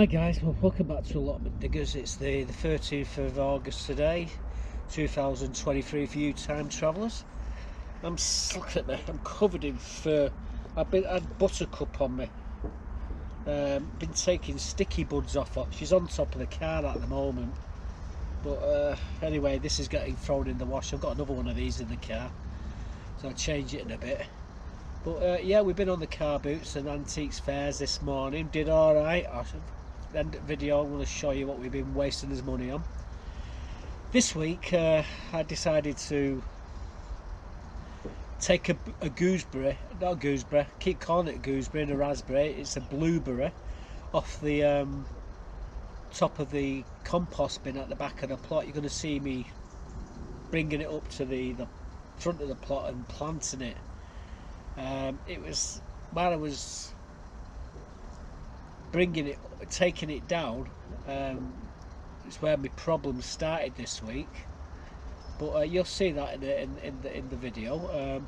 Hi guys, well, welcome back to Allotment Diggers. It's the 13th of August today, 2023 for you time travellers. Look at me, I'm covered in fur. I've had Buttercup on me. Been taking sticky buds off her. She's on top of the car at the moment. But anyway, this is getting thrown in the wash. I've got another one of these in the car, so I'll change it in a bit. But yeah, we've been on the car boots and antiques fairs this morning. Did alright. End of the video, I'm going to show you what we've been wasting his money on. This week I decided to take a gooseberry, not a gooseberry, keep calling it a gooseberry and a raspberry, it's a blueberry, off the top of the compost bin at the back of the plot. You're going to see me bringing it up to the front of the plot and planting it. It was, while I was taking it down, it's where my problems started this week. But you'll see that in the video.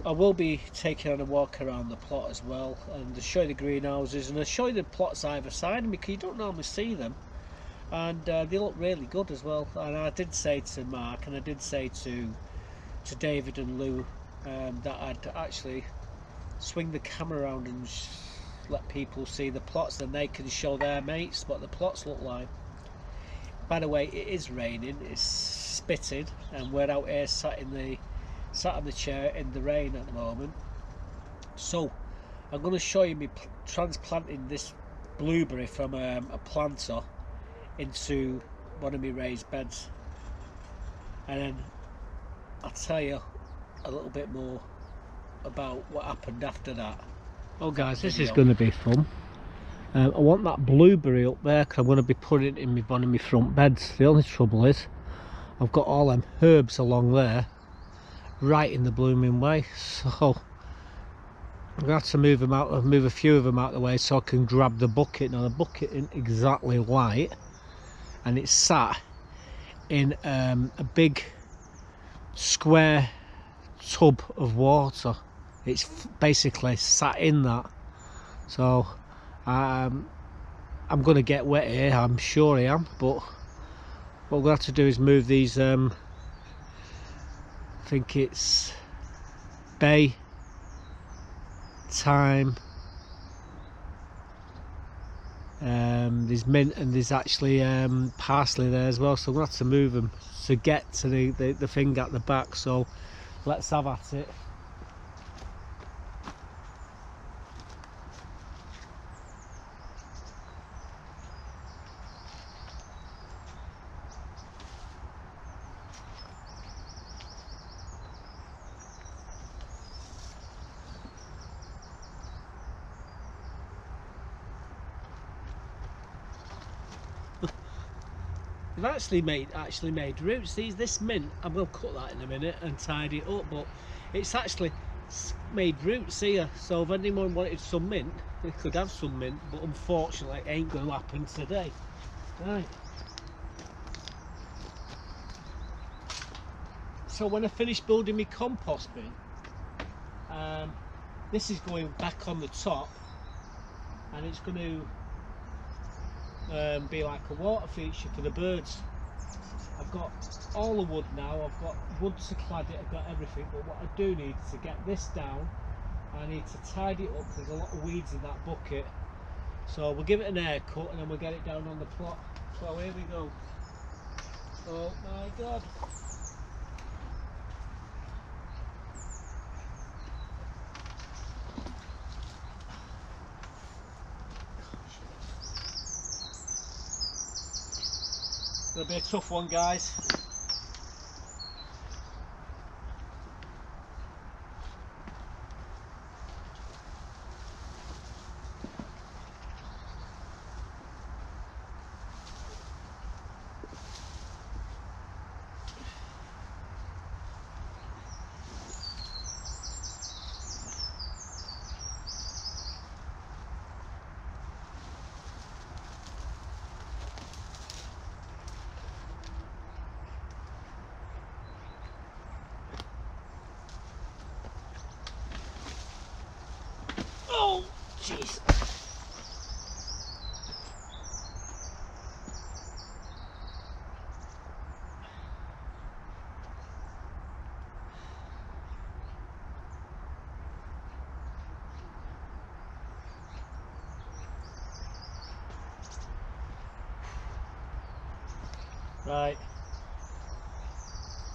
I will be taking on a walk around the plot as well, and to show you the greenhouses, and I'll show you the plots either side of me, because you don't normally see them, and they look really good as well. And I did say to Mark, and I did say to David and Lou, that I'd actually swing the camera around and let people see the plots, then they can show their mates what the plots look like. By the way, it is raining, it's spitting, and we're out here sat on the chair in the rain at the moment. So I'm going to show you me transplanting this blueberry from a planter into one of my raised beds, and then I'll tell you a little bit more about what happened after that. Oh guys, this is going to be fun. I want that blueberry up there because I'm going to be putting it in one of my front beds. The only trouble is I've got all them herbs along there right in the blooming way, so I'm going to have to move a few of them out of the way so I can grab the bucket. Now the bucket isn't exactly light, and it's sat in a big square tub of water. It's basically sat in that, so I'm going to get wet here, I'm sure I am. But what we'll have to do is move these, I think it's bay, thyme, there's mint, and there's actually parsley there as well, so we'll have to move them to get to the thing at the back. So let's have at it. They've actually made roots. This mint, I will cut that in a minute and tidy it up, but it's actually made roots here. So if anyone wanted some mint, they could have some mint, but unfortunately it ain't going to happen today. Right. So when I finish building my compost bin, this is going back on the top, and it's going to be like a water feature for the birds. I've got all the wood now, I've got wood to clad it, I've got everything, but what I do need to get this down, I need to tidy it up. There's a lot of weeds in that bucket, so we'll give it an haircut and then we'll get it down on the plot. So here we go. Oh my god. It'll be a tough one, guys. Oh, jeez. Right,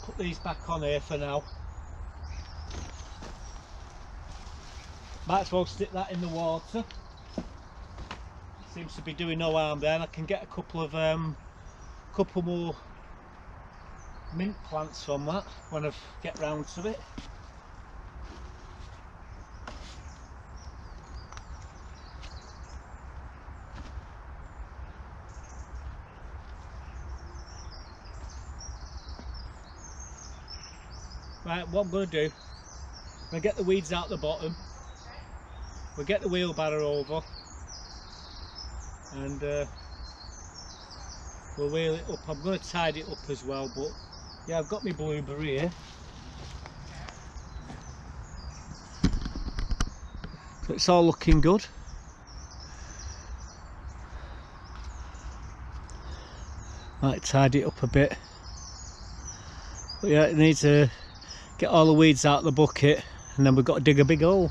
put these back on here for now. Might as well stick that in the water. Seems to be doing no harm there, and I can get a couple more mint plants from that when I get round to it. Right, what I'm going to do, I'm going to get the weeds out the bottom, we'll get the wheelbarrow over and we'll wheel it up. I'm going to tidy it up as well, but yeah, I've got my blueberry here. So it's all looking good. Might tidy it up a bit. But yeah, it needs to get all the weeds out of the bucket and then we've got to dig a big hole.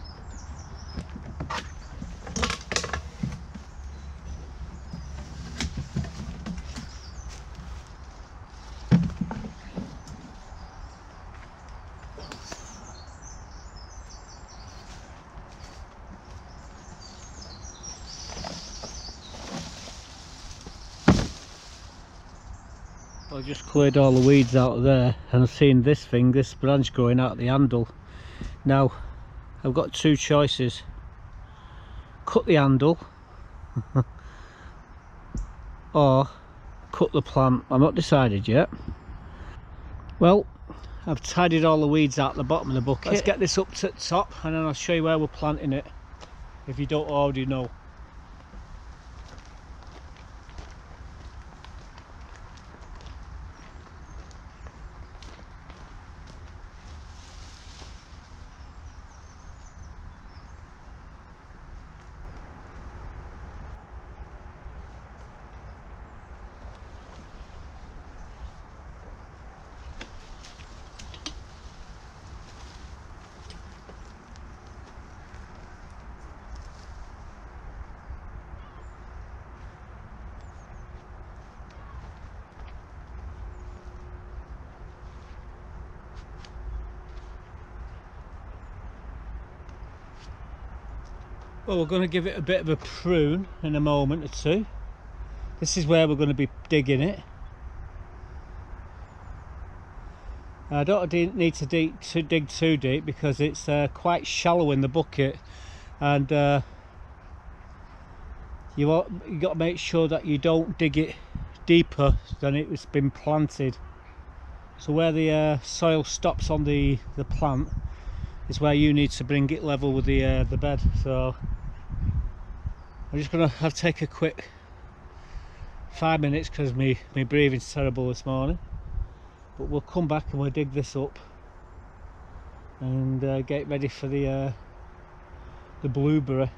I just cleared all the weeds out of there and I've seen this branch growing out of the handle. Now I've got two choices: cut the handle or cut the plant. I'm not decided yet. Well, I've tidied all the weeds out the bottom of the bucket. Let's get this up to the top and then I'll show you where we're planting it, if you don't already know. Well, we're going to give it a bit of a prune in a moment or two. This is where we're going to be digging it. I don't need to dig too deep because it's quite shallow in the bucket, and you got to make sure that you don't dig it deeper than it's been planted. So where the soil stops on the plant is where you need to bring it level with the bed. So I'm just going to take a quick 5 minutes because my breathing's terrible this morning. But we'll come back and we'll dig this up and get ready for the blueberry.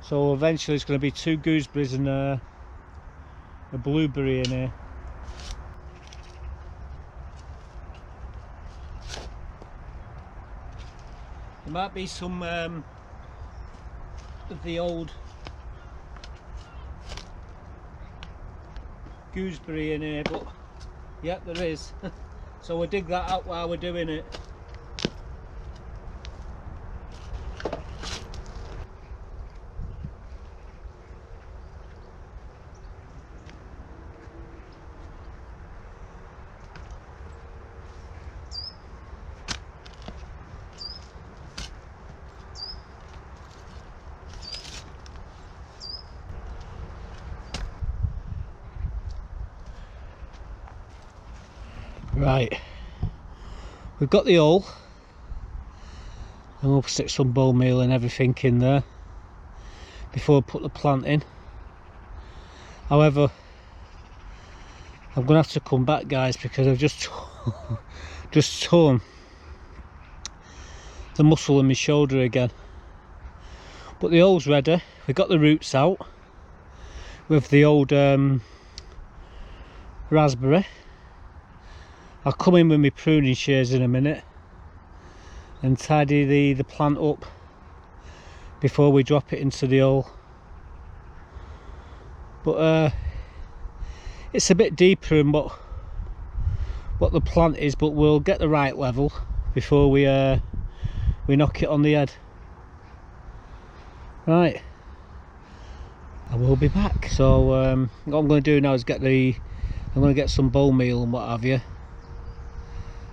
So eventually it's going to be 2 gooseberries and a blueberry in here. There might be some of the old gooseberry in here, but yeah, there is. So we'll dig that out while we're doing it. Right, we've got the hole and we'll stick some bone meal and everything in there before we put the plant in. However, I'm going to have to come back, guys, because I've just torn the muscle in my shoulder again. But the hole's ready. We got the roots out with the old raspberry. I'll come in with my pruning shears in a minute and tidy the plant up before we drop it into the hole. But it's a bit deeper than what the plant is, but we'll get the right level before we knock it on the head. Right, I will be back. So what I'm going to do now is I'm going to get some bone meal and what have you,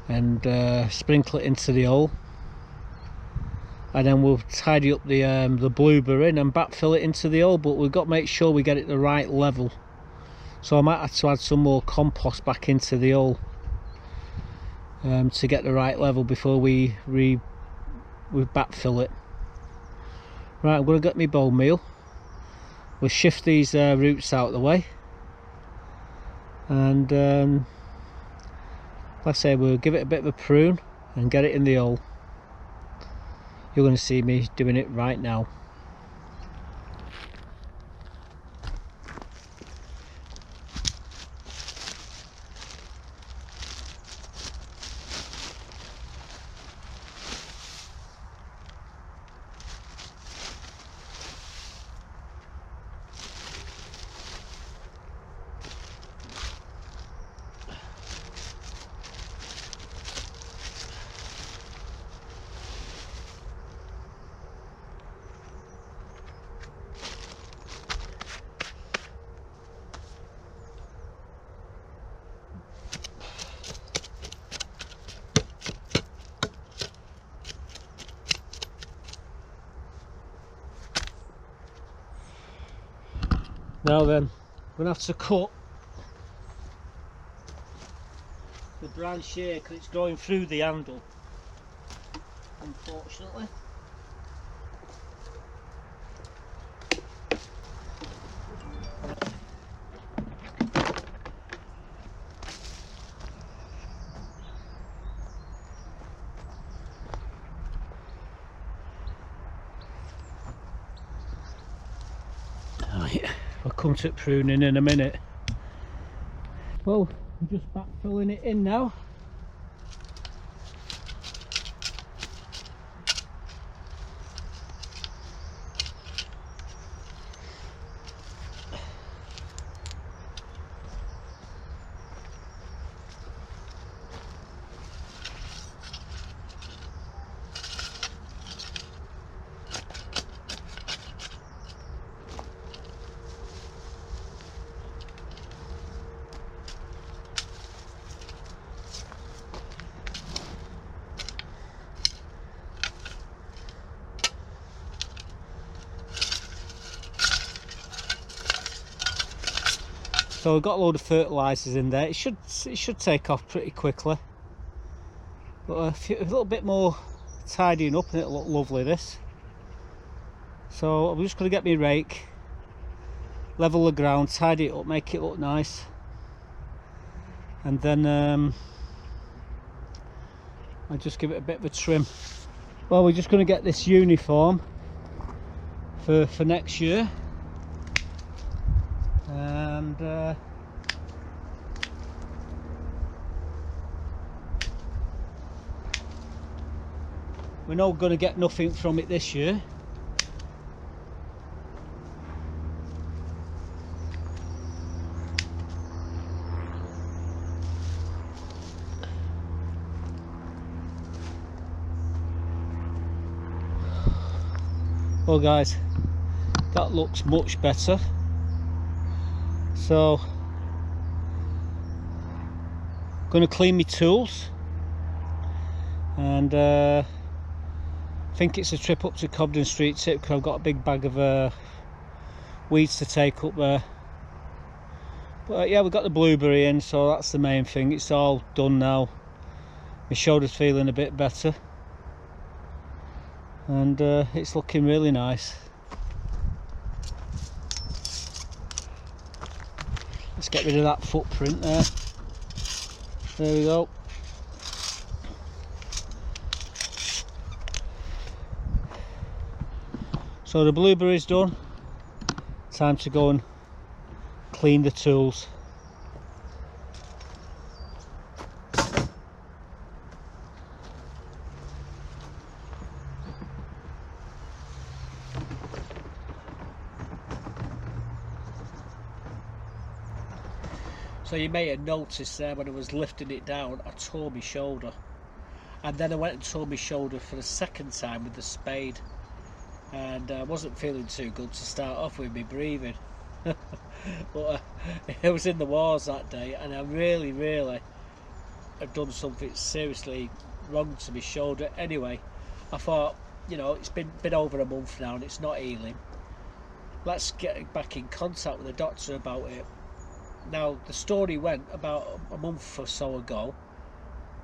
and sprinkle it into the hole, and then we'll tidy up the blueberry and backfill it into the hole. But we've got to make sure we get it the right level, so I might have to add some more compost back into the hole to get the right level before we backfill it. Right, I'm going to get my bone meal. We'll shift these roots out of the way, and like I say, we'll give it a bit of a prune and get it in the hole. You're going to see me doing it right now. Now then, I'm going to have to cut the branch here because it's going through the handle, unfortunately. I'll come to pruning in a minute. Well, I'm just backfilling it in now. So we've got a load of fertilisers in there. It should take off pretty quickly, but a little bit more tidying up and it'll look lovely, this. So I'm just going to get my rake, level the ground, tidy it up, make it look nice, and then I'll just give it a bit of a trim. Well, we're just going to get this uniform for next year. And we're not going to get nothing from it this year. Well guys, that looks much better. So I'm going to clean my tools, and I think it's a trip up to Cobden Street tip because I've got a big bag of weeds to take up there. But yeah, we've got the blueberry in, so that's the main thing. It's all done now. My shoulder's feeling a bit better, and it's looking really nice. Let's get rid of that footprint there. There we go. So the blueberry's done. Time to go and clean the tools. So you may have noticed there when I was lifting it down, I tore my shoulder. And then I went and tore my shoulder for the second time with the spade. And I wasn't feeling too good to start off with me breathing. But I was in the wars that day, and I really have done something seriously wrong to my shoulder. Anyway, I thought, you know, it's been over a month now and it's not healing. Let's get back in contact with the doctor about it. Now, the story went about a month or so ago.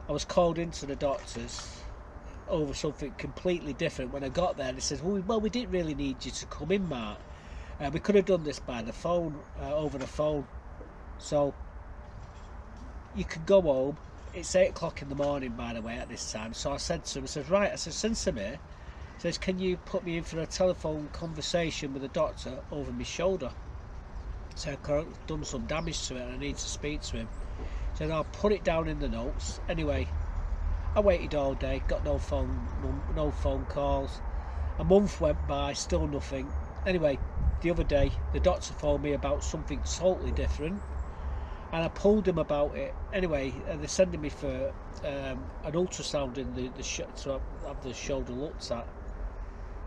I was called into the doctors over something completely different. When I got there, they said, well, we didn't really need you to come in, Mark. We could have done this by the phone, over the phone. So you could go home. It's 8 o'clock in the morning, by the way, at this time. So I said to him, I said, right, I said, since I'm here, he says, can you put me in for a telephone conversation with the doctor over my shoulder? So I've done some damage to it and I need to speak to him. He said, I'll put it down in the notes. Anyway, I waited all day, got no phone calls. A month went by, still nothing. Anyway, the other day, the doctor phoned me about something totally different, and I pulled him about it. Anyway, they're sending me for an ultrasound in to have the shoulder looked at.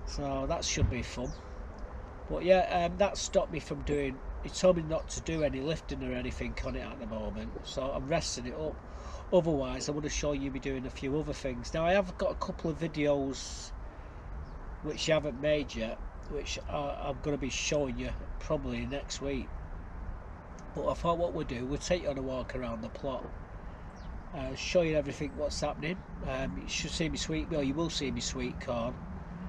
So that should be fun. But yeah, that stopped me from doing. He told me not to do any lifting or anything on it at the moment, so I'm resting it up. Otherwise, I would have shown you me doing a few other things. Now, I have got a couple of videos which you haven't made yet, which I'm going to be showing you probably next week. But I thought what we'll do, we'll take you on a walk around the plot, show you everything what's happening. You should see me sweet, well, you will see me sweet corn,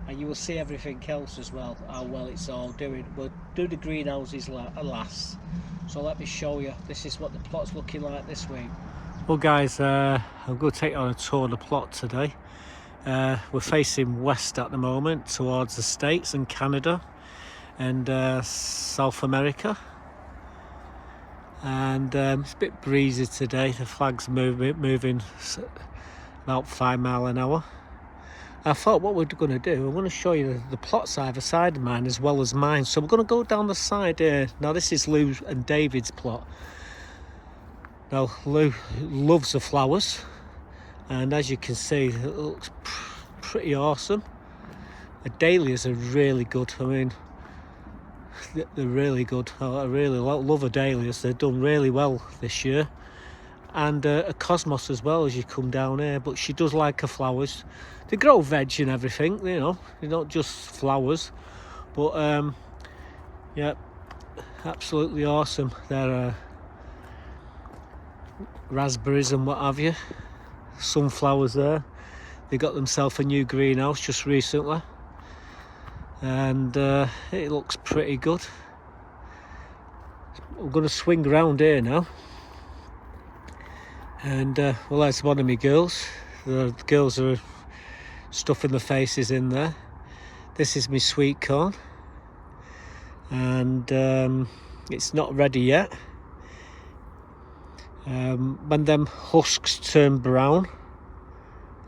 and you will see everything else as well, how well it's all doing. We'll do the greenhouses last, so let me show you. This is what the plot's looking like this week. Well guys, I'm going to take you on a tour of the plot today. We're facing west at the moment towards the States and Canada and South America, and it's a bit breezy today. The flag's moving about 5 miles an hour. I thought what we're going to do, I want to show you the plots either side of mine as well as mine. So we're going to go down the side here. Now this is Lou and David's plot. Now Lou loves the flowers, and as you can see, it looks pretty awesome. The dahlias are really good. I mean, they're really good. I really love the dahlias. They've done really well this year. And a cosmos as well as you come down here. But she does like her flowers. They grow veg and everything, you know. They're not just flowers. But yeah, absolutely awesome. They're raspberries and what have you. Sunflowers there. They got themselves a new greenhouse just recently, and it looks pretty good. I'm going to swing around here now, and well, that's one of my girls. The girls are stuffing their faces in there. This is my sweet corn, and it's not ready yet. When them husks turn brown,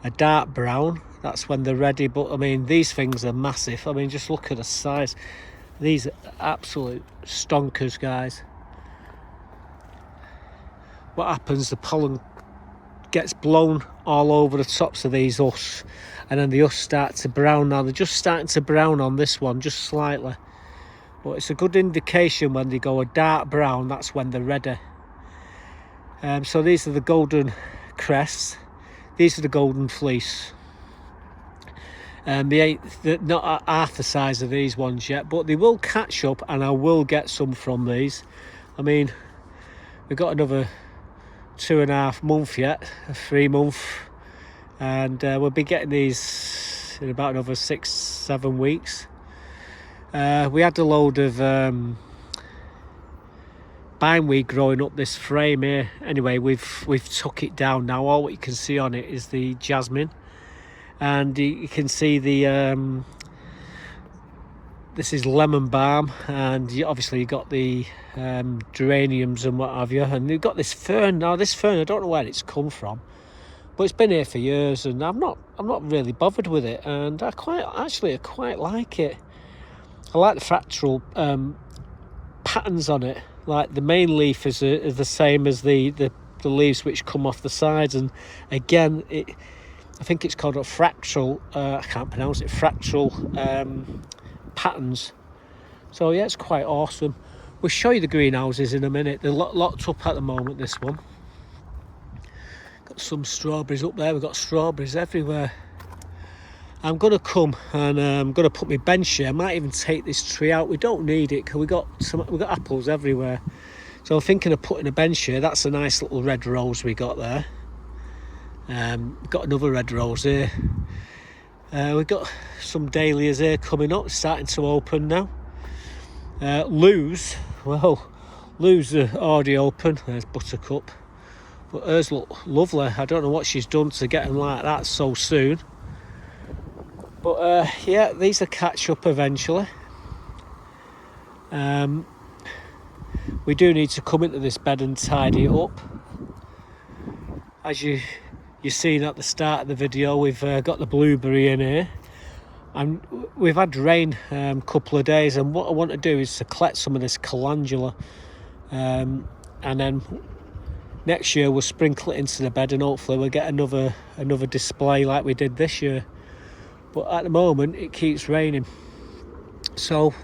a dark brown, that's when they're ready. But I mean, these things are massive. I mean, just look at the size. These are absolute stonkers, guys. What happens, the pollen gets blown all over the tops of these husks, and then the husks start to brown. Now they're just starting to brown on this one, just slightly, but it's a good indication when they go a dark brown, that's when they're ready. So these are the golden crests. These are the golden fleece. They're not half the size of these ones yet, but they will catch up, and I will get some from these. I mean, we've got another 2.5 months yet, 3 months, and we'll be getting these in about another 6-7 weeks. We had a load of bindweed growing up this frame here. Anyway, we've took it down now. All what you can see on it is the jasmine, and you can see the this is lemon balm, and obviously you got the geraniums and what have you, and you've got this fern. Now this fern, I don't know where it's come from, but it's been here for years, and I'm not really bothered with it, and I quite like it. I like the fractal patterns on it. like the main leaf is the same as the leaves which come off the sides. And again, I think it's called a fractal, I can't pronounce it, fractal patterns. So yeah, it's quite awesome. We'll show you the greenhouses in a minute. They're locked up at the moment, this one. Got some strawberries up there. We've got strawberries everywhere. I'm going to come and I'm going to put my bench here. I might even take this tree out. We don't need it because we've got apples everywhere. So I'm thinking of putting a bench here. That's a nice little red rose we got there. We've got another red rose here. We've got some dahlias here coming up, starting to open now. Lew's are already open. There's Buttercup. But hers look lovely. I don't know what she's done to get them like that so soon. But yeah, these will catch up eventually. We do need to come into this bed and tidy it up. As you've seen at the start of the video, we've got the blueberry in here. And we've had rain a couple of days, and what I want to do is to collect some of this calendula. And then next year we'll sprinkle it into the bed, and hopefully we'll get another display like we did this year. But at the moment it keeps raining, so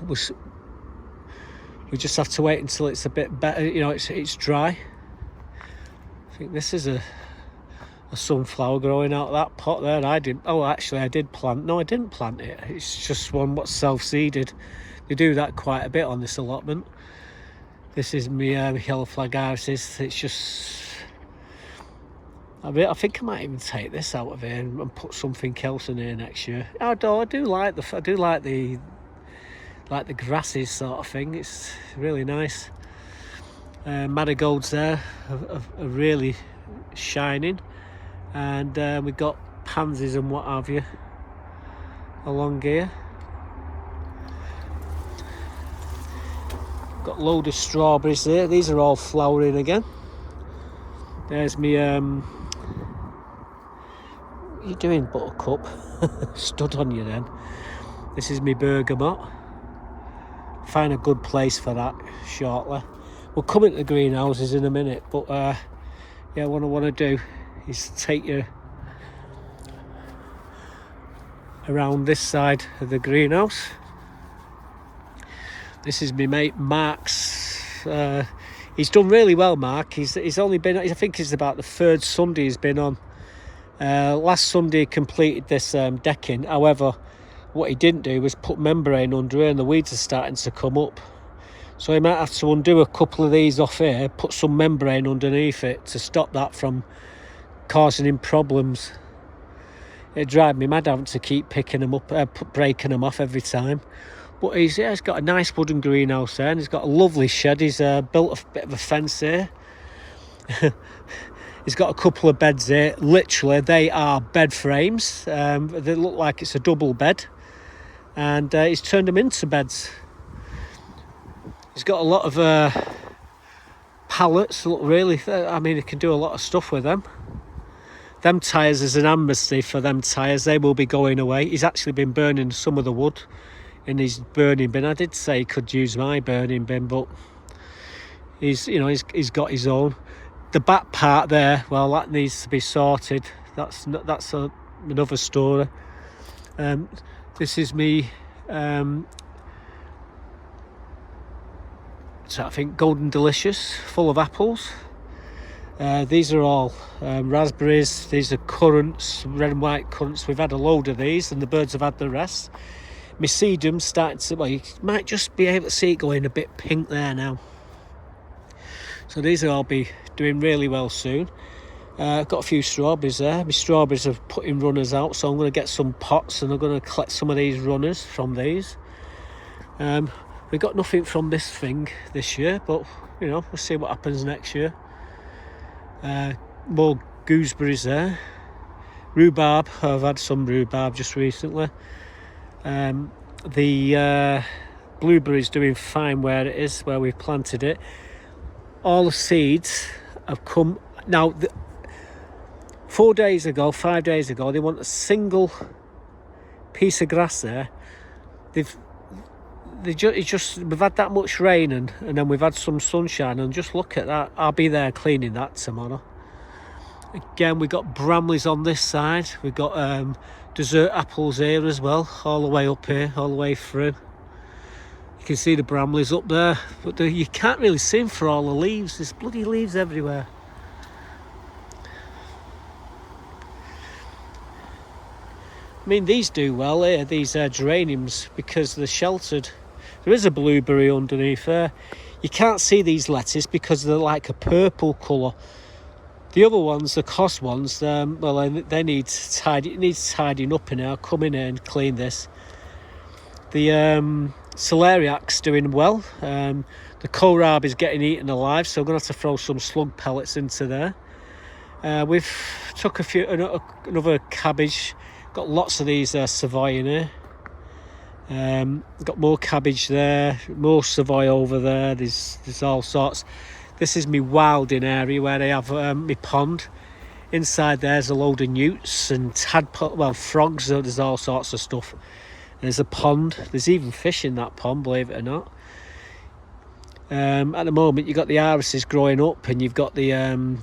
we just have to wait until it's a bit better. You know, it's dry. I think this is a sunflower growing out of that pot there. I did plant. No, I didn't plant it. It's just one what's self-seeded. They do that quite a bit on this allotment. This is my yellow flag houses. It's just, I think I might even take this out of here and put something else in here next year. I do like the grasses sort of thing. It's really nice. Marigolds there are really shining, and we've got pansies and what have you along here. Got a load of strawberries there. These are all flowering again. There's me what are you doing, Buttercup? Stood on you then. This is me bergamot. Find a good place for that shortly. We'll come into the greenhouses in a minute, but yeah, what I want to do is take you around this side of the greenhouse. This is my mate Mark's. He's done really well, Mark. He's only been, I think it's about the third Sunday he's been on. Last Sunday he completed this decking. However, what he didn't do was put membrane under it, and the weeds are starting to come up. So he might have to undo a couple of these off here, put some membrane underneath it to stop that from causing him problems. It'd drive me mad having to keep picking them up, breaking them off every time. But he's got a nice wooden greenhouse there, and he's got a lovely shed. He's built a bit of a fence here. He's got a couple of beds here. Literally, they are bed frames. They look like it's a double bed, and he's turned them into beds. He's got a lot of pallets. Look, really, I mean, he can do a lot of stuff with them. Them tyres is an amnesty for them tyres. They will be going away. He's actually been burning some of the wood in his burning bin. I did say he could use my burning bin, but he's got his own. The back part there, well, that needs to be sorted. That's another story. This is me. So I think Golden Delicious, full of apples. These are all raspberries. These are currants, red and white currants. We've had a load of these, and the birds have had the rest. My sedum's starting to, well, you might just be able to see it going a bit pink there now. So these will all be doing really well soon. I've got a few strawberries there. My strawberries are putting runners out, so I'm going to get some pots and I'm going to collect some of these runners from these. We got nothing from this thing this year, but you know, we'll see what happens next year. More gooseberries there. Rhubarb, I've had some rhubarb just recently. The blueberry's doing fine where it is, where we've planted it. All the seeds have come now. 5 days ago, they want a single piece of grass there. we've had that much rain and then we've had some sunshine, and just look at that. I'll be there cleaning that tomorrow. Again, we've got bramleys on this side. We've got dessert apples here as well, all the way up here, all the way through. You can see the bramleys up there, but you can't really see them for all the leaves. There's bloody leaves everywhere. I mean, these do well here, these geraniums, because they're sheltered. There is a blueberry underneath there. You can't see these lettuce because they're like a purple colour. The other ones, the cost ones, well, they need tidying up in here. I'll come in here and clean this. The celeriac's doing well. The kohlrabi is getting eaten alive, so I'm going to have to throw some slug pellets into there. We've took another cabbage. Got lots of these Savoy in here. Got more cabbage there, more Savoy over there. There's all sorts. This is my wilding area where I have my pond. Inside there's a load of newts and frogs. There's all sorts of stuff. There's a pond. There's even fish in that pond, believe it or not. At the moment, you've got the irises growing up, and you've got the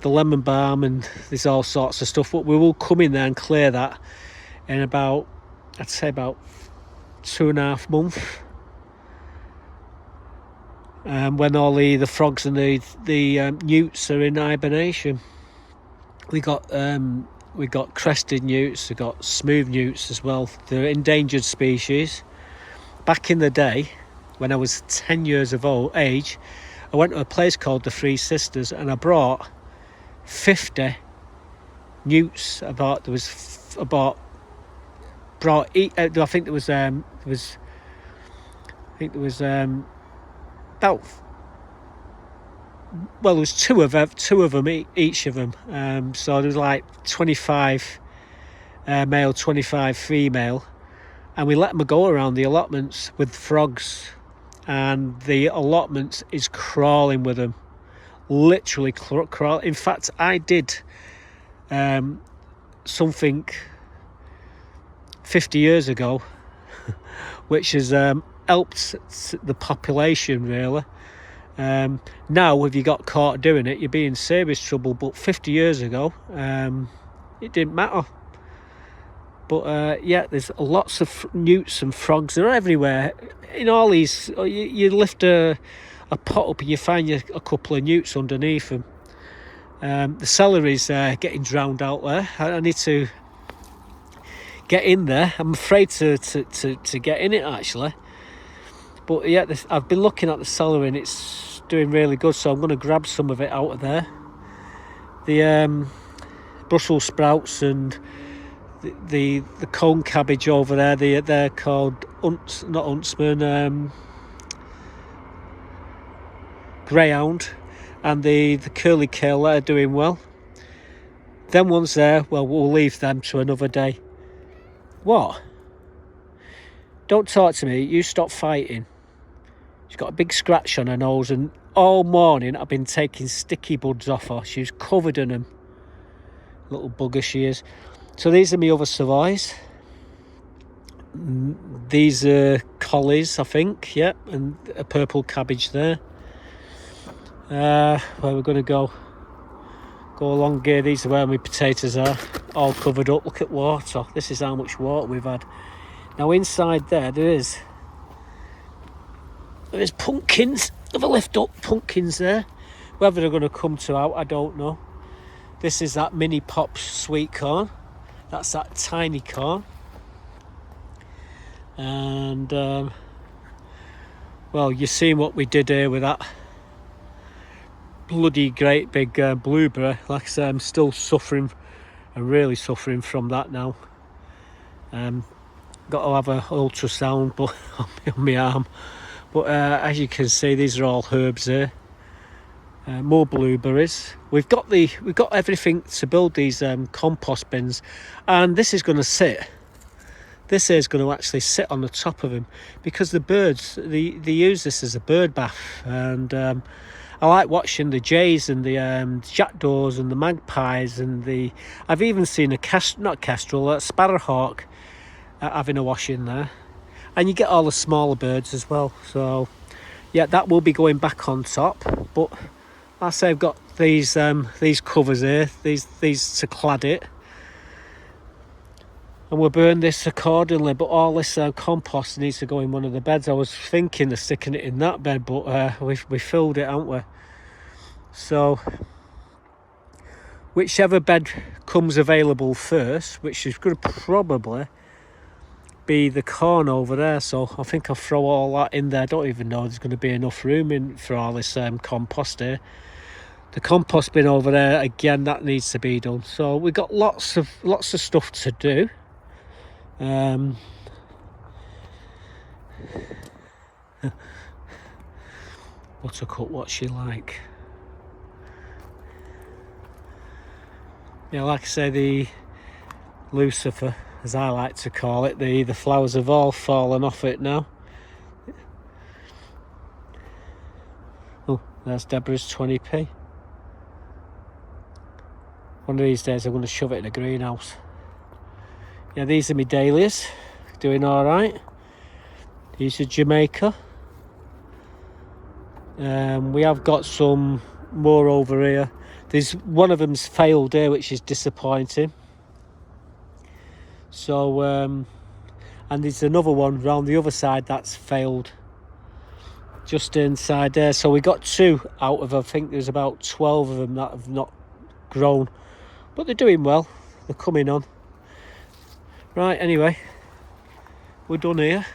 lemon balm, and there's all sorts of stuff. But we will come in there and clear that in about, I'd say about 2.5 months. When all the frogs and the newts are in hibernation. We got crested newts, we got smooth newts as well. They're endangered species. Back in the day, when I was 10 years of age, I went to a place called the Three Sisters, and I brought 50 newts. I think there was about, well, there was two of them, each of them. So there was like 25 male, 25 female, and we let them go around the allotments with frogs, and the allotments is crawling with them, literally crawl. In fact, I did something 50 years ago, which has helped the population really. Now, if you got caught doing it, you'd be in serious trouble. But 50 years ago, it didn't matter. But yeah, there's lots of newts and frogs. They're everywhere. In all these, you lift a pot up and you find a couple of newts underneath them. The celery's getting drowned out there. I need to get in there. I'm afraid to get in it actually. But yeah, I've been looking at the celery and it's doing really good, so I'm going to grab some of it out of there. The Brussels sprouts and the cone cabbage over there, they're called greyhound, and the curly kale are doing well. Them ones there, well, we'll leave them to another day. What? Don't talk to me, you stop fighting. She's got a big scratch on her nose, and all morning I've been taking sticky buds off her. She's covered in them. Little bugger she is. So these are my other Savoys. These are collies, I think, yeah, and a purple cabbage there. Where we're going to go along here. These are where my potatoes are, all covered up. Look at water. This is how much water we've had. Now inside there is pumpkins. Have a lift up, pumpkins there. Whether they're going to come to out, I don't know. This is that mini pops sweet corn. That's that tiny corn. And well, you've seen what we did here with that bloody great big blueberry. Like I say, I'm still suffering, I'm really suffering from that now. Got to have an ultrasound but on my arm. But as you can see, these are all herbs here. More blueberries. We've got everything to build these compost bins, and this is going to sit. This is going to actually sit on the top of them because the birds they use this as a bird bath, and I like watching the jays and the jackdaws and the magpies and I've even seen a sparrowhawk having a wash in there. and you get all the smaller birds as well. So yeah, that will be going back on top. But I say I've got these covers here, these to clad it, and we'll burn this accordingly. But all this compost needs to go in one of the beds. I was thinking of sticking it in that bed, but we filled it, haven't we? So whichever bed comes available first, which is going to probably be the corn over there, so I think I'll throw all that in there. I don't even know there's going to be enough room in for all this compost here. The compost bin over there, again, that needs to be done. So we've got lots of stuff to do. Buttercup, what's she like? Yeah, like I say, the Lucifer, as I like to call it, the flowers have all fallen off it now. Oh, there's Deborah's 20p. One of these days I'm going to shove it in a greenhouse. Yeah, these are my dahlias, doing all right. These are Jamaica. We have got some more over here. There's one of them's failed here, which is disappointing. So, and there's another one round the other side that's failed, just inside there. So we got 2 out of, I think there's about 12 of them that have not grown, but they're doing well. They're coming on. Right, anyway, we're done here.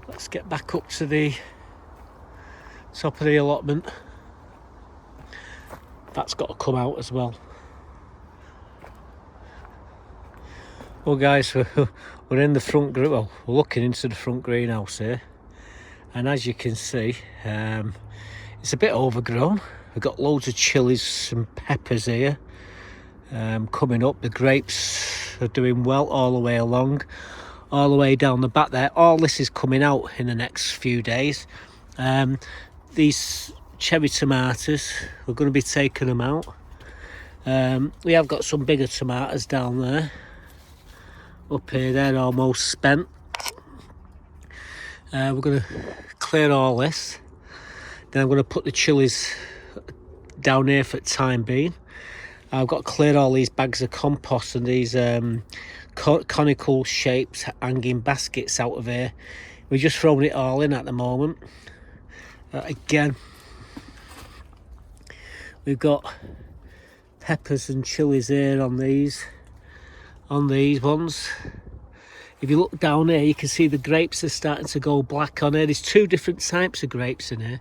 Let's get back up to the top of the allotment. That's got to come out as well. Well guys, we're in the front, well, we're looking into the front greenhouse here, and as you can see, it's a bit overgrown. We've got loads of chilies and peppers here coming up. The grapes are doing well all the way along, all the way down the back there. All this is coming out in the next few days. These cherry tomatoes, we're going to be taking them out. We have got some bigger tomatoes down there. Up here, they're almost spent. We're going to clear all this. Then I'm going to put the chilies down here for the time being. I've got to clear all these bags of compost and these conical shapes hanging baskets out of here. We're just throwing it all in at the moment. Again, we've got peppers and chilies here on these ones. If you look down here, you can see the grapes are starting to go black on here. There's 2 different types of grapes in here.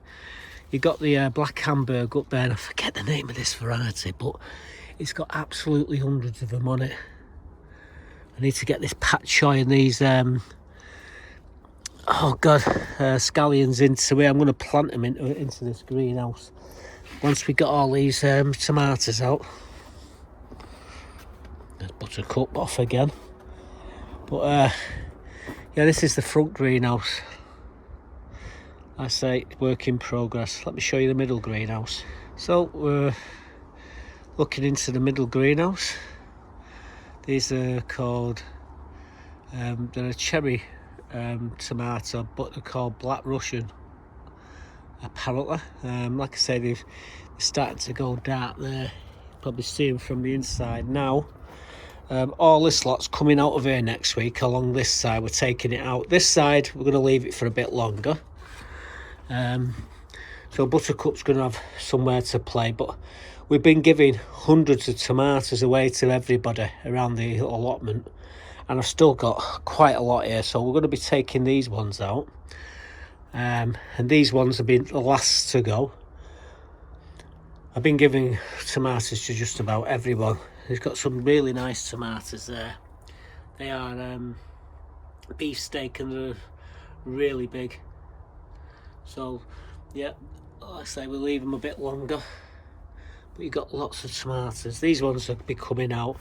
You've got the Black Hamburg up there, and I forget the name of this variety, but it's got absolutely hundreds of them on it. I need to get this Pat Choy and these scallions into it. I'm going to plant them into this greenhouse once we got all these tomatoes out. There's Buttercup off again. But yeah, this is the front greenhouse. I say work in progress. Let me show you the middle greenhouse. So we're looking into the middle greenhouse. These are called they're a cherry tomato, but they're called Black Russian apparently. Like I say, they're starting to go dark there. You probably see them from the inside now. All this lot's coming out of here next week. Along this side, we're taking it out. This side, we're going to leave it for a bit longer. So Buttercup's going to have somewhere to play, but we've been giving hundreds of tomatoes away to everybody around the allotment, and I've still got quite a lot here, so we're going to be taking these ones out. And these ones have been the last to go. I've been giving tomatoes to just about everyone. They've got some really nice tomatoes there. They are beefsteak and they're really big. So yeah, like I say, we'll leave them a bit longer. But you've got lots of tomatoes. These ones will be coming out.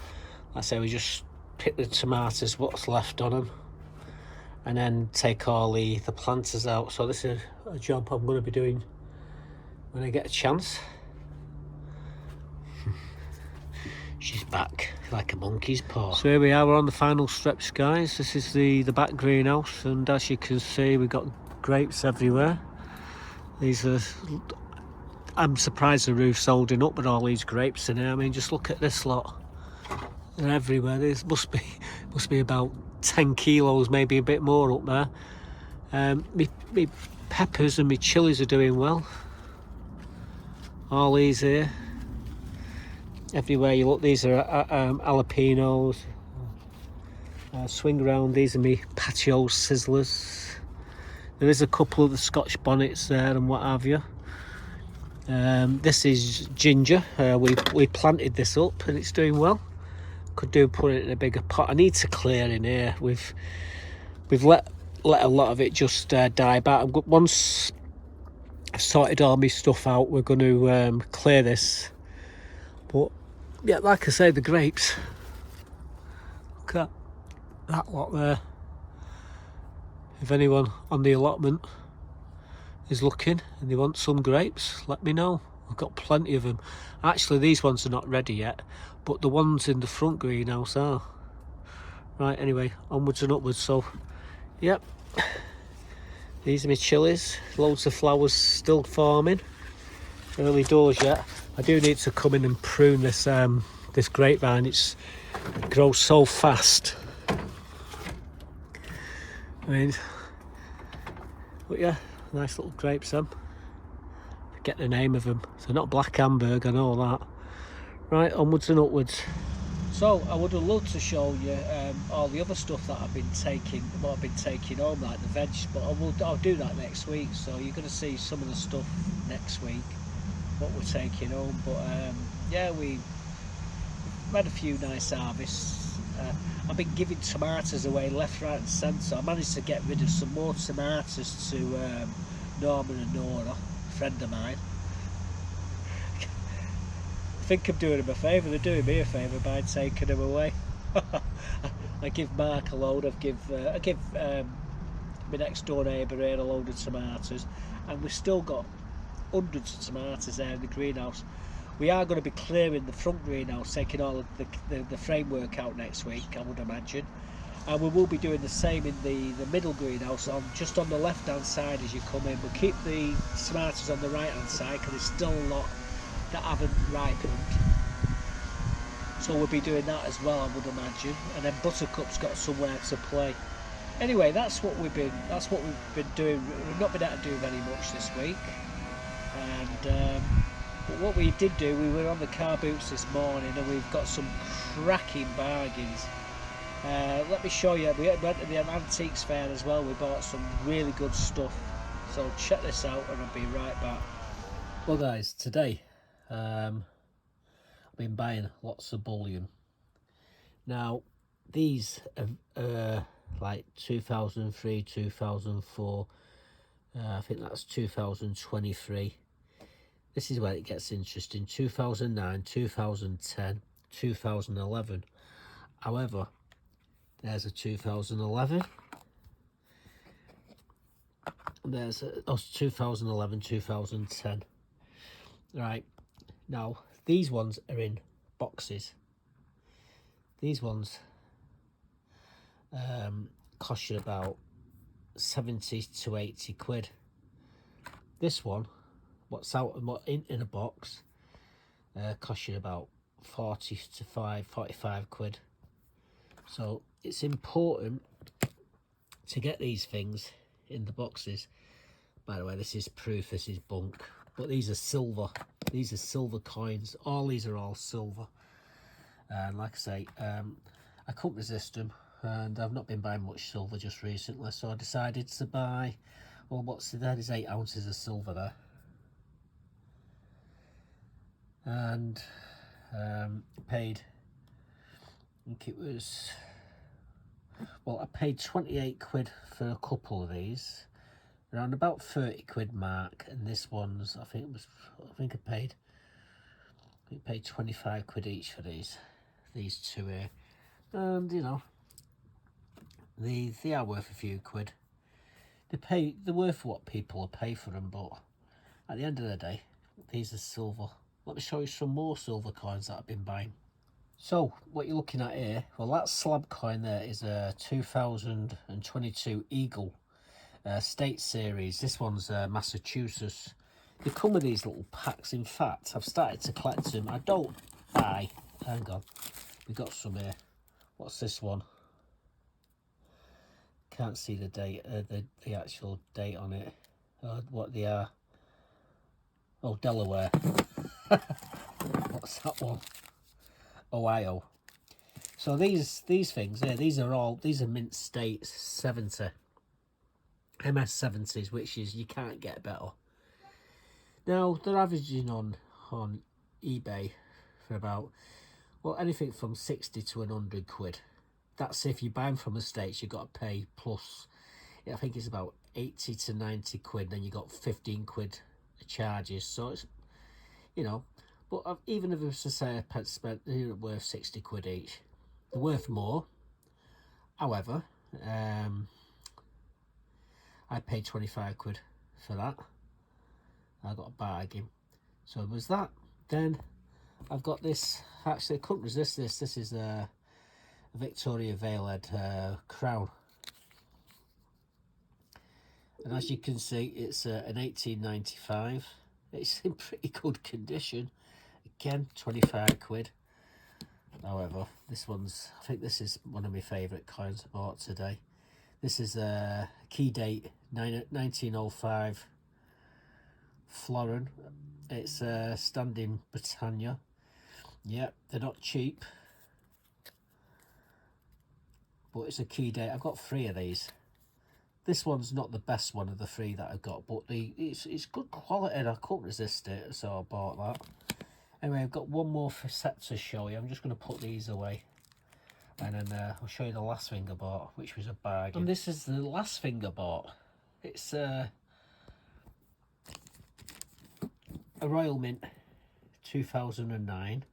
Like I say, we just pick the tomatoes, what's left on them, and then take all the planters out. So this is a job I'm going to be doing when I get a chance. She's back like a monkey's paw. So here we are, we're on the final stretch, guys. This is the back greenhouse, and as you can see, we've got grapes everywhere. These are, I'm surprised the roof's holding up with all these grapes in here. I mean, just look at this lot. They're everywhere. This must be about 10 kilos, maybe a bit more up there. Me peppers and me chilies are doing well. All these here. Everywhere you look, these are jalapenos. Swing around, these are me patio sizzlers. There is a couple of the Scotch bonnets there and what have you. This is ginger. We planted this up and it's doing well. Could do put it in a bigger pot. I need to clear in here. We've let a lot of it just die back. Once I've sorted all my stuff out, we're going to clear this. But yeah, like I say, the grapes. Look at that lot there. If anyone on the allotment is looking and they want some grapes, let me know. I've got plenty of them. Actually, these ones are not ready yet, but the ones in the front greenhouse are. Right, anyway, onwards and upwards. So, yep. These are my chilies. Loads of flowers still forming. Early doors yet. I do need to come in and prune this this grapevine. It grows so fast. I mean, but yeah, nice little grapes them. Forget the name of them. So not Black Hamburg, I know that. Right, onwards and upwards. So I would have loved to show you all the other stuff that I've been taking, what I've been taking home, like the veg, but I'll do that next week. So you're going to see some of the stuff next week, what we're taking home. But yeah, we've had a few nice harvests. I've been giving tomatoes away left, right and centre. I managed to get rid of some more tomatoes to Norman and Nora, a friend of mine. I think I'm doing them a favour. They're doing me a favour by taking them away. I give Mark a load. I give my next door neighbour here a load of tomatoes, and we've still got hundreds of tomatoes there in the greenhouse. We are going to be clearing the front greenhouse, taking all of the framework out next week, I would imagine. And we will be doing the same in the middle greenhouse, just on the left hand side as you come in. We'll keep the tomatoes on the right hand side because there's still a lot that haven't ripened. So we'll be doing that as well, I would imagine. And then Buttercup's got somewhere to play. Anyway, that's what we've been doing. We've not been able to do very much this week. And but what we did do, we were on the car boots this morning and we've got some cracking bargains. Let me show you. We went to the antiques fair as well. We bought some really good stuff. So check this out and I'll be right back. Well guys, today I've been buying lots of bullion. Now these are like 2003, 2004, I think that's 2023. This is where it gets interesting. 2009, 2010, 2011. However, there's a 2011. There's a 2011, 2010. Right, now these ones are in boxes. These ones cost you about 70 to 80 quid. This one, what's out and what in a box, costs you about 40 to 45 quid. So it's important to get these things in the boxes. By the way, this is proof, this is bunk, but these are silver. These are silver coins. All these are all silver. And like I say, I couldn't resist them, and I've not been buying much silver just recently, so I decided to buy, well, what's there? There's 8 ounces of silver there. And paid, I think it was, well, I paid 28 quid for a couple of these, around about 30 quid mark, and this one's, I think I paid 25 quid each for these two here. And you know, they are worth a few quid. They're worth what people will pay for them, but at the end of the day, these are silver. Let me show you some more silver coins that I've been buying. So what you're looking at here, well, that slab coin there is a 2022 Eagle State Series. This one's Massachusetts. They come with these little packs. In fact, I've started to collect them. I don't buy. Hang on, we got some here. What's this one? Can't see the date, the actual date on it. What they are. Oh, Delaware. What's that one? Ohio. So these things here, these are mint state 70 MS 70s, which is, you can't get better. Now they're averaging on eBay for about, well, anything from 60 to 100 quid. That's if you buy them from the States, you've got to pay plus, I think it's about 80 to 90 quid, then you got 15 quid charges. So it's, you know, but even if it was to say I spent, they're worth 60 quid each. They're worth more. However, I paid 25 quid for that. I got a bargain. So it was that. Then I've got this, actually I couldn't resist this. This is a Victoria Vale crown. And as you can see, it's an 1895. It's in pretty good condition. Again, 25 quid. However, this one's, I think this is one of my favourite coins I bought today. This is a key date 1905 florin. It's a standing Britannia. Yep, they're not cheap, but it's a key date. I've got 3 of these. This one's not the best one of the 3 that I've got, but it's good quality and I couldn't resist it, so I bought that. Anyway, I've got one more set to show you. I'm just going to put these away, and then I'll show you the last thing I bought, which was a bargain. And this is the last thing I bought. It's a Royal Mint 2009.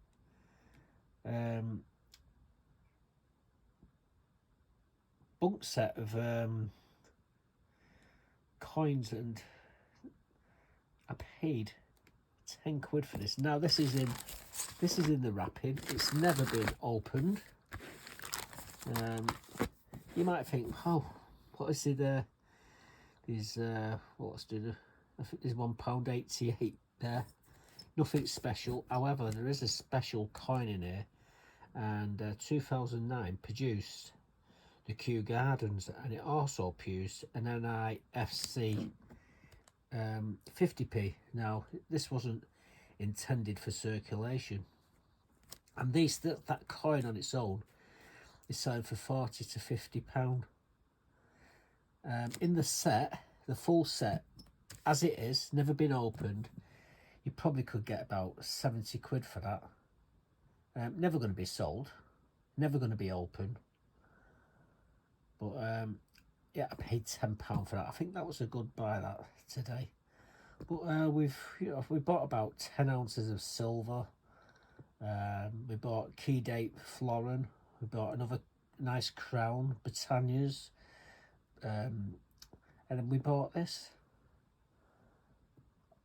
Bunk set of coins, and I paid 10 quid for this. Now this is in the wrapping. It's never been opened. You might think, oh, what is it there? There's what's the, I think there's £1.88 there. Nothing special. However, there is a special coin in here, and 2009 produced the Kew Gardens, and it also produced an NIFC 50p. Now this wasn't intended for circulation, and that coin on its own is selling for 40 to 50 pound. In the set, the full set as it is, never been opened, you probably could get about 70 quid for that. Never going to be sold, never going to be open, but yeah, I paid £10 for that. I think that was a good buy that today. But we bought about 10 ounces of silver. We bought key date florin. We bought another nice crown, Britannias, and then we bought this.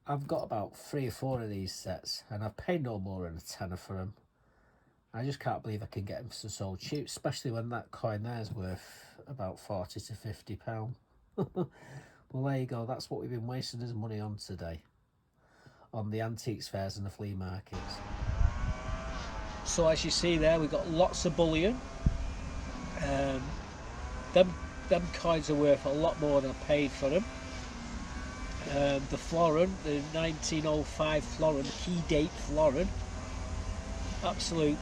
I've got about 3 or 4 of these sets, and I've paid no more than a tenner for them. I just can't believe I can get them so cheap, especially when that coin there is worth about 40 to 50 pound. Well, there you go. That's what we've been wasting his money on today, on the antiques fairs and the flea markets. So as you see there, we've got lots of bullion. Them coins are worth a lot more than I paid for them. The florin, the 1905 florin, key date florin, absolute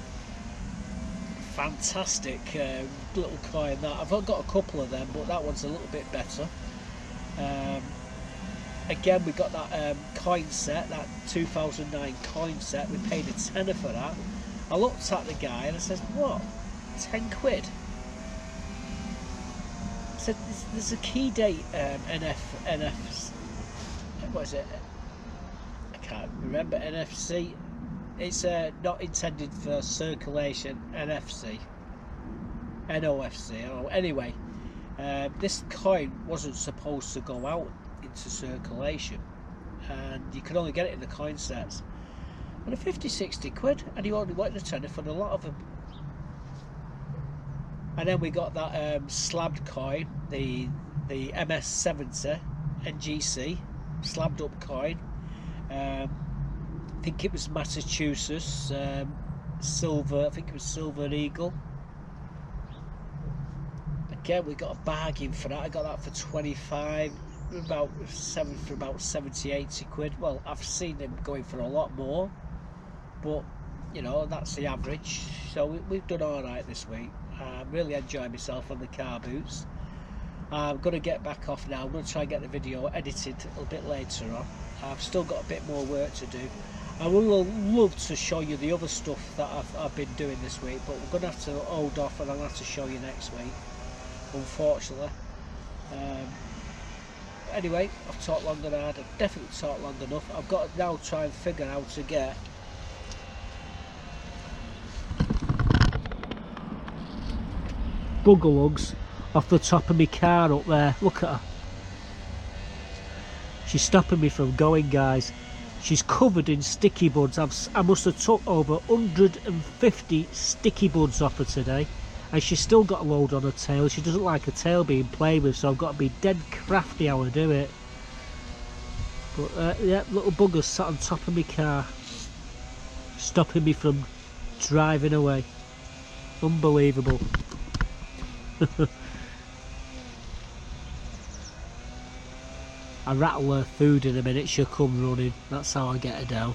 fantastic little coin. That I've got a couple of them, but that one's a little bit better. Again, we got that coin set, that 2009 coin set. We paid a tenner for that. I looked at the guy and I said, "What? 10 quid?" I said, "There's a key date NF. What is it? I can't remember. NFC. It's not intended for circulation. NFC, NOFC. Oh, anyway, this coin wasn't supposed to go out into circulation, and you could only get it in the coin sets. And a 50, 60 quid, and you only wanted a tenner for a lot of them. And then we got that slabbed coin, the MS70 NGC slabbed up coin. I think it was Massachusetts silver. I think it was Silver Eagle. Again, we got a bargain for that. I got that for 25, about 70, 80 quid. Well, I've seen them going for a lot more, but you know, that's the average. So we've done all right this week. Really enjoyed myself on the car boots. I'm going to get back off now. I'm going to try and get the video edited a little bit later on. I've still got a bit more work to do. I would love to show you the other stuff that I've been doing this week, but we're going to have to hold off, and I'll have to show you next week, unfortunately. Anyway, I've talked longer than I've definitely talked long enough. I've got to now try and figure out how to get bugger lugs off the top of my car up there. Look at her. She's stopping me from going, guys. She's covered in sticky buds. I must have took over 150 sticky buds off her today, and she's still got a load on her tail. She doesn't like her tail being played with, so I've got to be dead crafty how I do it. But yeah, little buggers sat on top of my car, stopping me from driving away. Unbelievable. I rattle her food in a minute, she'll come running. That's how I get her down.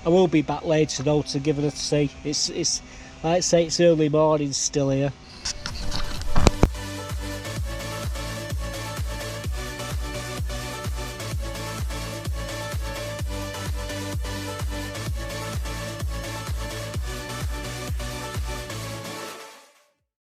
I will be back later though to give her a see. It's like I say, it's early morning still here.